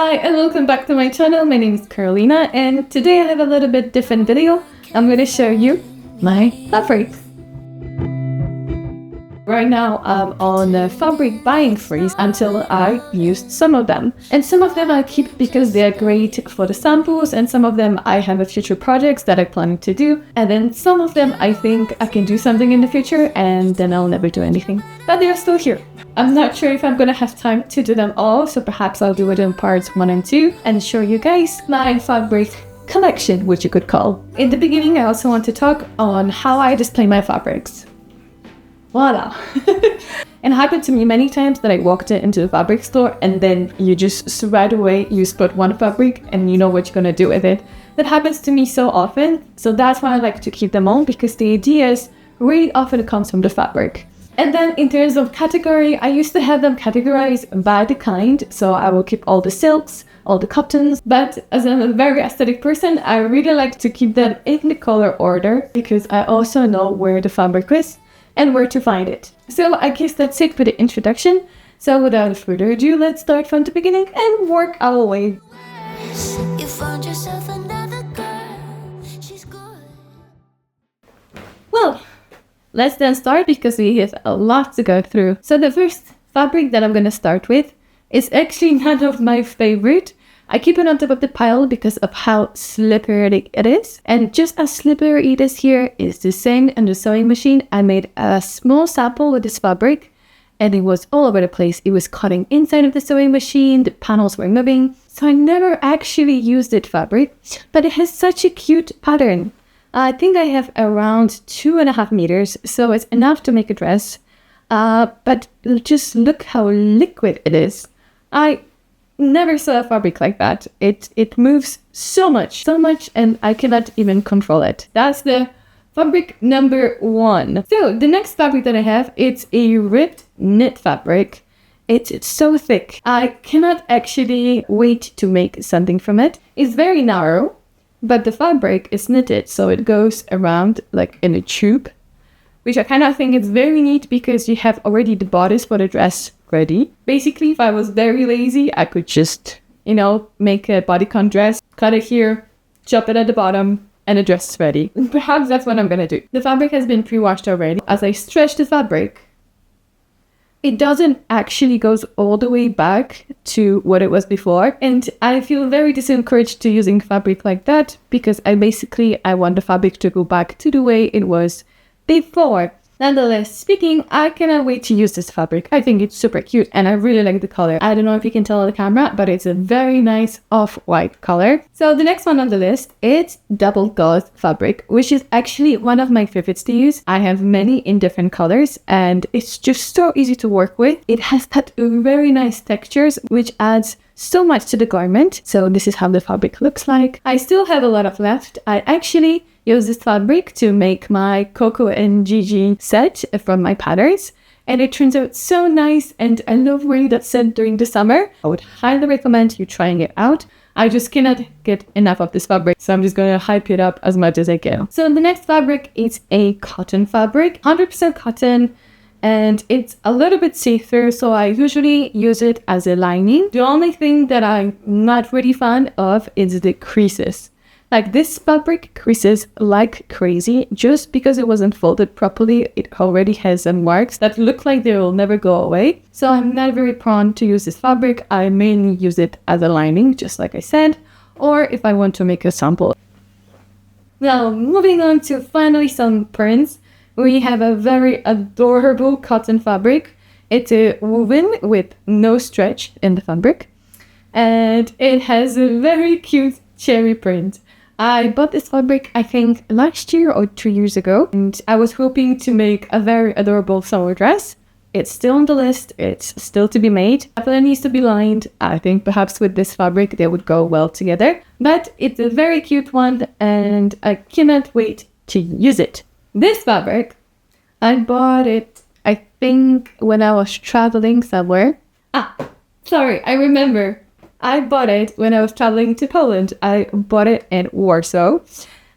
Hi and welcome back to my channel. My name is Karolina and today I have a little bit different video. I'm going to show you my fabrics. Right now I'm on a fabric buying freeze until I used some of them. And some of them I keep because they are great for the samples, and some of them I have a future projects that I plan to do. And then some of them I think I can do something in the future and then I'll never do anything. But they're still here. I'm not sure if I'm gonna have time to do them all, so perhaps I'll do it in parts 1 and 2 and show you guys my fabric collection, which you could call. In the beginning I also want to talk on how I display my fabrics. Voila! It happened to me many times that I walked into the fabric store and then you just right away you spot one fabric and you know what you're gonna do with it. That happens to me so often, so that's why I like to keep them all, because the ideas really often comes from the fabric. And then in terms of category, I used to have them categorized by the kind, so I will keep all the silks, all the cottons, but as I'm a very aesthetic person, I really like to keep them in the color order because I also know where the fabric is and where to find it. So I guess that's it for the introduction. So without further ado, let's start from the beginning and work our way. You found yourself another girl. She's good. Well, let's then start because we have a lot to go through. So the first fabric that I'm going to start with is actually none of my favorite. I keep it on top of the pile because of how slippery it is. And just as slippery it is here, it's the same in the sewing machine. I made a small sample with this fabric and it was all over the place. It was cutting inside of the sewing machine, the panels were moving. So I never actually used it fabric, but it has such a cute pattern. I think I have around 2.5 meters, so it's enough to make a dress. But just look how liquid it is. I never saw a fabric like that. It moves so much, and I cannot even control it. That's the fabric number 1. So the next fabric that I have, it's a ribbed knit fabric. It's so thick. I cannot actually wait to make something from it. It's very narrow, but the fabric is knitted, so it goes around like in a tube, which I kind of think is very neat because you have already the bodice for the dress ready. Basically, if I was very lazy, I could just, make a bodycon dress, cut it here, chop it at the bottom, and the dress is ready. Perhaps that's what I'm gonna do. The fabric has been pre-washed already. As I stretch the fabric, it doesn't actually goes all the way back to what it was before. And I feel very disencouraged to using fabric like that because I want the fabric to go back to the way it was before. Nonetheless speaking, I cannot wait to use this fabric. I think it's super cute and I really like the color. I don't know if you can tell on the camera, but it's a very nice off-white color. So the next one on the list, it's double gauze fabric, which is actually one of my favorites to use. I have many in different colors and it's just so easy to work with. It has that very nice textures, which adds so much to the garment. So this is how the fabric looks like. I still have a lot of left. I actually use this fabric to make my Coco and Gigi set from my patterns, and it turns out so nice and I love wearing that set during the summer. I would highly recommend you trying it out. I just cannot get enough of this fabric, so I'm just going to hype it up as much as I can. So the next fabric is a cotton fabric, 100% cotton, and it's a little bit see-through, so I usually use it as a lining. The only thing that I'm not really fan of is the creases. Like this fabric creases like crazy just because it wasn't folded properly. It already has some marks that look like they will never go away. So I'm not very prone to use this fabric. I mainly use it as a lining, just like I said, or if I want to make a sample. Now, moving on to finally some prints. We have a very adorable cotton fabric. It's a woven with no stretch in the fabric. And it has a very cute cherry print. I bought this fabric, I think, last year or 2 years ago, and I was hoping to make a very adorable summer dress. It's still on the list, it's still to be made. Definitely needs to be lined. I think perhaps with this fabric they would go well together. But it's a very cute one and I cannot wait to use it. This fabric, I bought it, I think, when I was traveling somewhere. Sorry, I remember. I bought it when I was traveling to Poland. I bought it in Warsaw.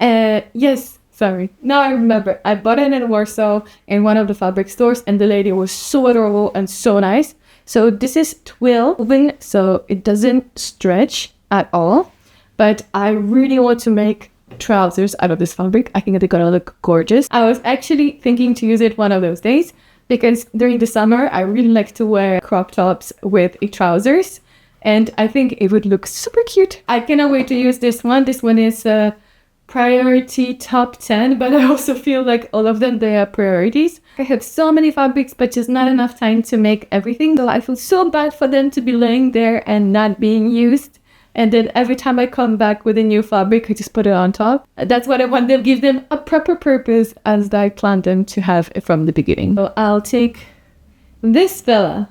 Yes, sorry. Now I remember. I bought it in Warsaw in one of the fabric stores and the lady was so adorable and so nice. So this is twill woven, so it doesn't stretch at all. But I really want to make trousers out of this fabric. I think they're gonna look gorgeous. I was actually thinking to use it one of those days because during the summer, I really like to wear crop tops with trousers. And I think it would look super cute. I cannot wait to use this one. This one is priority top 10, but I also feel like all of them, they are priorities. I have so many fabrics, but just not enough time to make everything. So I feel so bad for them to be laying there and not being used. And then every time I come back with a new fabric, I just put it on top. That's what I want them, give them a proper purpose as I planned them to have from the beginning. So I'll take this fella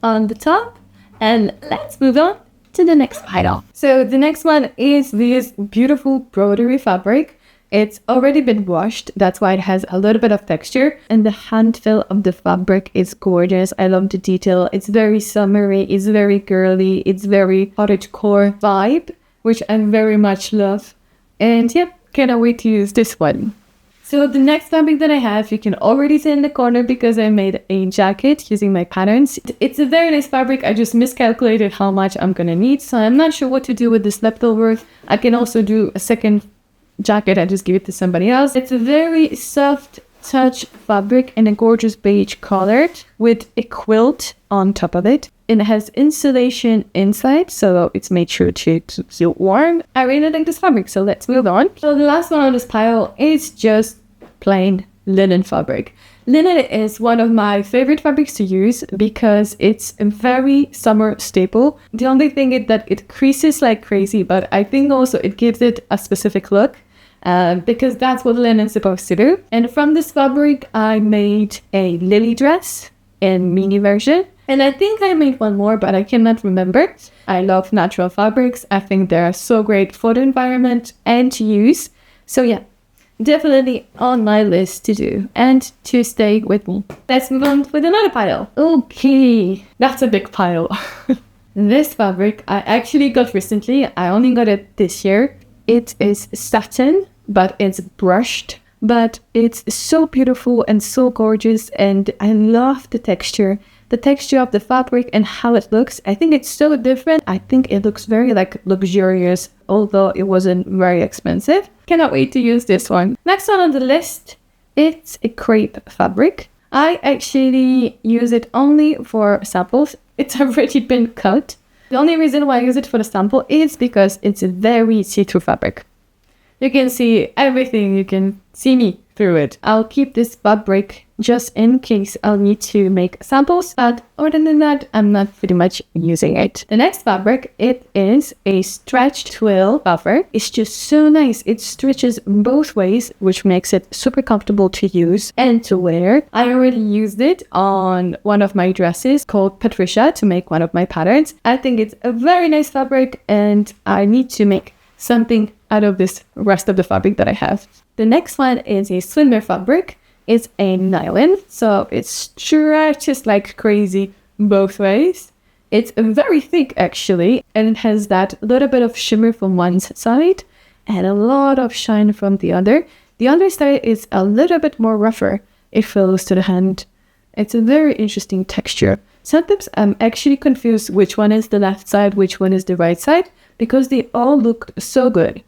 on the top. And let's move on to the next item. So the next one is this beautiful broderie fabric. It's already been washed. That's why it has a little bit of texture. And the hand feel of the fabric is gorgeous. I love the detail. It's very summery. It's very girly. It's very cottagecore vibe, which I very much love. And yeah, cannot wait to use this one. So the next fabric that I have, you can already see in the corner because I made a jacket using my patterns. It's a very nice fabric. I just miscalculated how much I'm gonna need, so I'm not sure what to do with this leftover. I can also do a second jacket and just give it to somebody else. It's a very soft touch fabric in a gorgeous beige color with a quilt on top of it. It has insulation inside, so it's made sure to keep you warm. I really like this fabric, so let's move on. So the last one on this pile is just plain linen fabric. Linen is one of my favorite fabrics to use because it's a very summer staple. The only thing is that it creases like crazy, but I think also it gives it a specific look because that's what linen is supposed to do. And from this fabric, I made a Lilly dress in mini version. And I think I made one more, but I cannot remember. I love natural fabrics. I think they're so great for the environment and to use. So yeah, definitely on my list to do and to stay with me. Let's move on with another pile. Okay, that's a big pile. This fabric I actually got recently. I only got it this year. It is satin, but it's brushed. But it's so beautiful and so gorgeous, and I love the texture of the fabric and how it looks. I think it's so different. I think it looks very like luxurious, although it wasn't very expensive. Cannot wait to use this one. Next one on the list, it's a crepe fabric. I actually use it only for samples. It's already been cut. The only reason why I use it for the sample is because it's a very see-through fabric. You can see everything, you can see me through it. I'll keep this fabric just in case I'll need to make samples, but other than that, I'm not pretty much using it. The next fabric, it is a stretched twill fabric. It's just so nice. It stretches both ways, which makes it super comfortable to use and to wear. I already used it on one of my dresses called Patricia to make one of my patterns. I think it's a very nice fabric and I need to make something out of this rest of the fabric that I have. The next one is a swimmer fabric. It's a nylon, so it stretches like crazy both ways. It's very thick actually, and it has that little bit of shimmer from one side and a lot of shine from the other. The other side is a little bit more rougher. It feels to the hand. It's a very interesting texture. Sometimes I'm actually confused which one is the left side, which one is the right side, because they all look so good.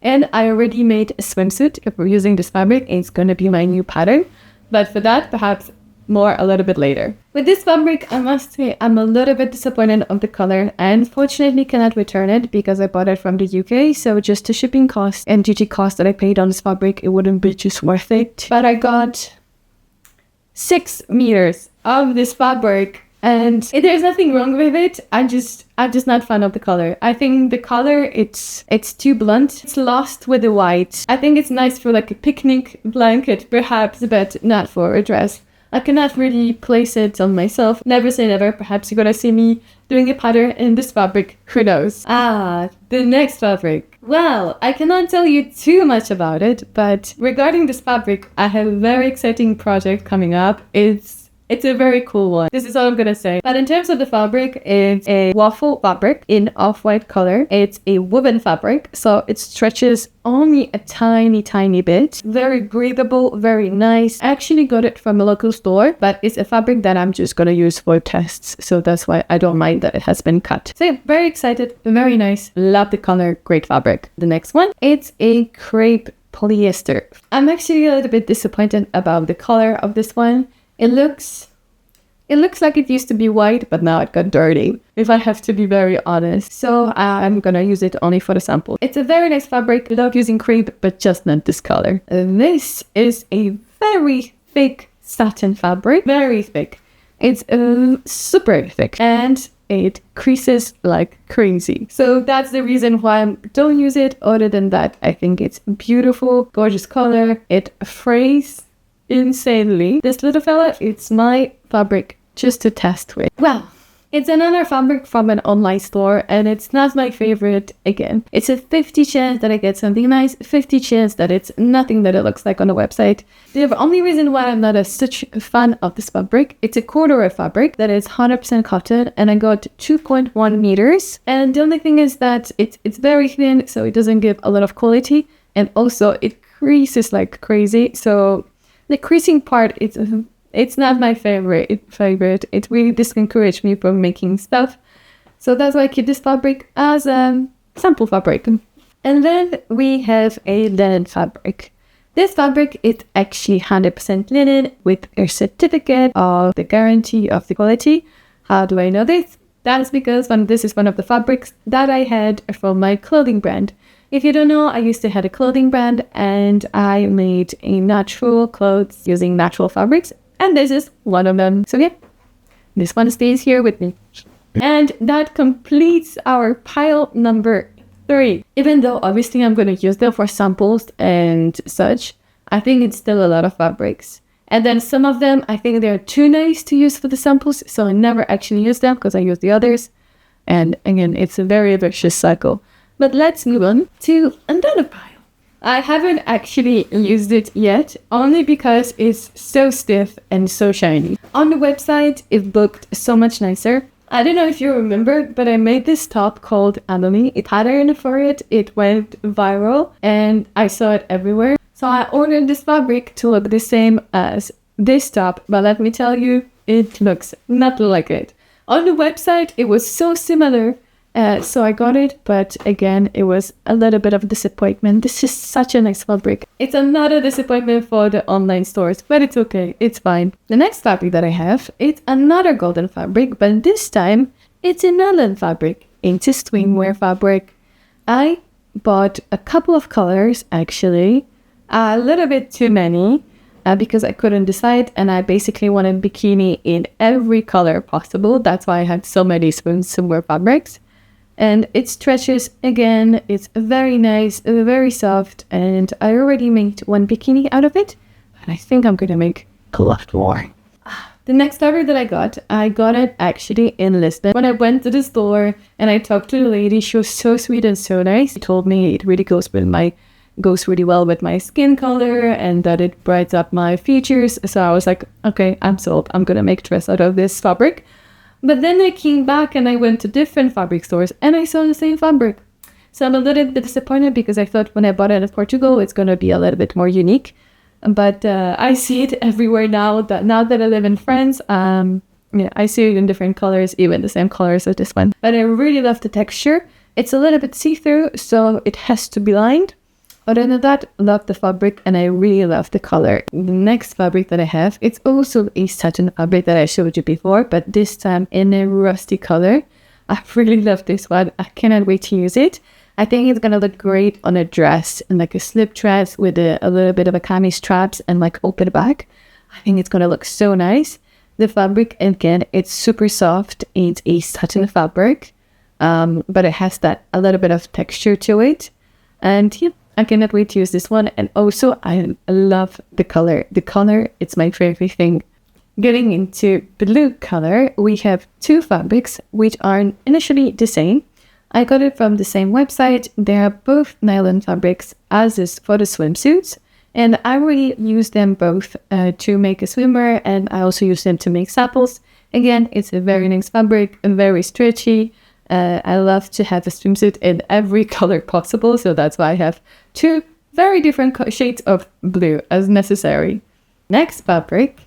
And I already made a swimsuit using this fabric. It's going to be my new pattern. But for that, perhaps more a little bit later. With this fabric, I must say I'm a little bit disappointed of the color. I unfortunately cannot return it because I bought it from the UK. So just the shipping cost and Gigi cost that I paid on this fabric, it wouldn't be just worth it. But I got 6 meters of this fabric. And there's nothing wrong with it. I'm just not fan of the color. I think the color, it's too blunt. It's lost with the white. I think it's nice for like a picnic blanket, perhaps, but not for a dress. I cannot really place it on myself. Never say never. Perhaps you're gonna see me doing a pattern in this fabric. Who knows? The next fabric. Well, I cannot tell you too much about it, but regarding this fabric, I have a very exciting project coming up. It's It's a very cool one. This is all I'm gonna say. But in terms of the fabric, it's a waffle fabric in off-white color. It's a woven fabric, so it stretches only a tiny bit. Very breathable, very nice. I actually got it from a local store, but it's a fabric that I'm just gonna use for tests, so that's why I don't mind that it has been cut. So yeah, very excited, very nice. Love the color, great fabric. The next one, it's a crepe polyester. I'm actually a little bit disappointed about the color of this one. It looks like it used to be white, but now it got dirty, if I have to be very honest. So I'm gonna use it only for the sample. It's a very nice fabric. I love using crepe, but just not this color. This is a very thick satin fabric, very thick. It's super thick and it creases like crazy. So that's the reason why I don't use it. Other than that, I think it's beautiful, gorgeous color. It frays insanely. This little fella, it's my fabric just to test with. Well, it's another fabric from an online store and it's not my favorite. Again, it's a 50 chance that I get something nice, 50 chance that it's nothing that it looks like on the website. The only reason why I'm not such a fan of this fabric, it's a corduroy fabric that is 100% cotton and I got 2.1 meters. And the only thing is that it's very thin, so it doesn't give a lot of quality, and also it creases like crazy. So the creasing part, it's not my favorite. It really discourages me from making stuff. So that's why I keep this fabric as a sample fabric. And then we have a linen fabric. This fabric is actually 100% linen with a certificate of the guarantee of the quality. How do I know this? That's because this is one of the fabrics that I had from my clothing brand. If you don't know, I used to have a clothing brand and I made a natural clothes using natural fabrics. And this is one of them. So yeah, this one stays here with me. And that completes our pile number 3. Even though obviously I'm going to use them for samples and such, I think it's still a lot of fabrics. And then some of them, I think they're too nice to use for the samples, so I never actually use them because I use the others. And again, it's a very vicious cycle. But let's move on to another pile. I haven't actually used it yet, only because it's so stiff and so shiny. On the website, it looked so much nicer. I don't know if you remember, but I made this top called Amelie Top Pattern for it. It went viral and I saw it everywhere. So I ordered this fabric to look the same as this top, but let me tell you, it looks not like it. On the website, it was so similar. So I got it, but again, it was a little bit of a disappointment. This is such a nice fabric. It's another disappointment for the online stores, but it's okay. It's fine. The next fabric that I have, it's another golden fabric, but this time it's a nylon fabric. It's a swimwear fabric. I bought a couple of colors, actually, a little bit too many. Because I couldn't decide and I basically wanted bikini in every color possible. That's why I had so many swimwear fabrics. And it stretches again. It's very nice, very soft, and I already made one bikini out of it, and I think I'm gonna make a lot more. The next fabric that I got it actually in Lisbon. When I went to the store and I talked to the lady, she was so sweet and so nice. She told me it really goes really well with my skin color and that it brightens up my features. So I was like, okay, I'm sold. I'm gonna make a dress out of this fabric. But then I came back and I went to different fabric stores and I saw the same fabric. So I'm a little bit disappointed because I thought when I bought it in Portugal, it's going to be a little bit more unique. But I see it everywhere now that I live in France. I see it in different colors, even the same colors as this one. But I really love the texture. It's a little bit see-through, so it has to be lined. Other than that, love the fabric and I really love the color. The next fabric that I have, it's also a satin fabric that I showed you before, but this time in a rusty color. I really love this one. I cannot wait to use it. I think it's gonna look great on a dress and like a slip dress with a little bit of a cami straps and like open back. I think it's gonna look so nice. The fabric, again, it's super soft. It's a satin fabric, but it has that a little bit of texture to it. And yeah, I cannot wait to use this one. And also, I love the color. The color, it's my favorite thing. Getting into blue color, we have two fabrics which are initially the same. I got it from the same website. They are both nylon fabrics, as is for the swimsuits. And I really use them both to make a swimwear, and I also use them to make samples. Again, it's a very nice fabric and very stretchy. I love to have a swimsuit in every color possible, so that's why I have 2 very different shades of blue as necessary. Next fabric.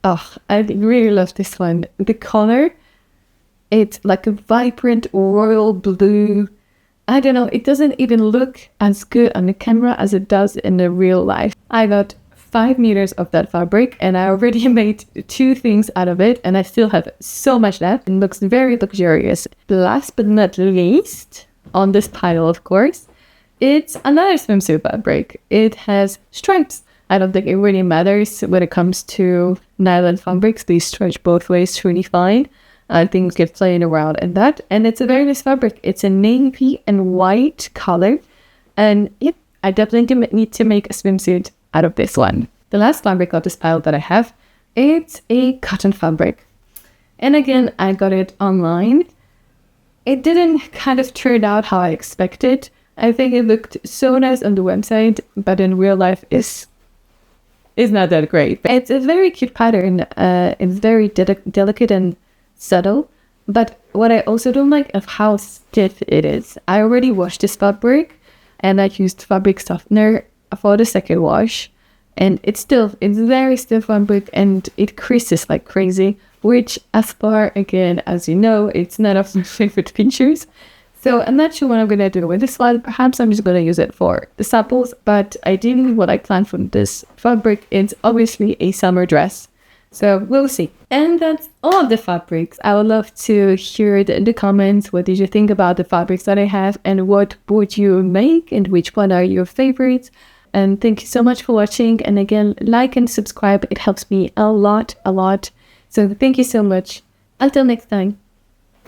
Oh, I really love this one. The color, it's like a vibrant royal blue. I don't know, it doesn't even look as good on the camera as it does in the real life. I got 5 meters of that fabric and I already made 2 things out of it, and I still have so much left. It looks very luxurious. Last but not least, on this pile of course, it's another swimsuit fabric. It has stripes. I don't think it really matters when it comes to nylon fabrics. They stretch both ways really fine. Things get playing around in that, and it's a very nice fabric. It's a navy and white color, and yep, I definitely need to make a swimsuit out of this one. The last fabric of this pile that I have, it's a cotton fabric, and again I got it online. It didn't kind of turn out how I expected. I think it looked so nice on the website, but in real life is not that great. It's a very cute pattern. It's very delicate and subtle, but what I also don't like of how stiff it is. I already washed this fabric and I used fabric softener for the second wash, and it's very stiff fabric and it creases like crazy, which as far again as you know, it's none of my favorite features. So I'm not sure what I'm gonna do with this one. Perhaps I'm just gonna use it for the samples, but ideally what I planned from this fabric is obviously a summer dress. So we'll see. And that's all of the fabrics. I would love to hear it in the comments. What did you think about the fabrics that I have, and what would you make, and which one are your favorites? And thank you so much for watching. And again, like and subscribe. It helps me a lot. So thank you so much. Until next time.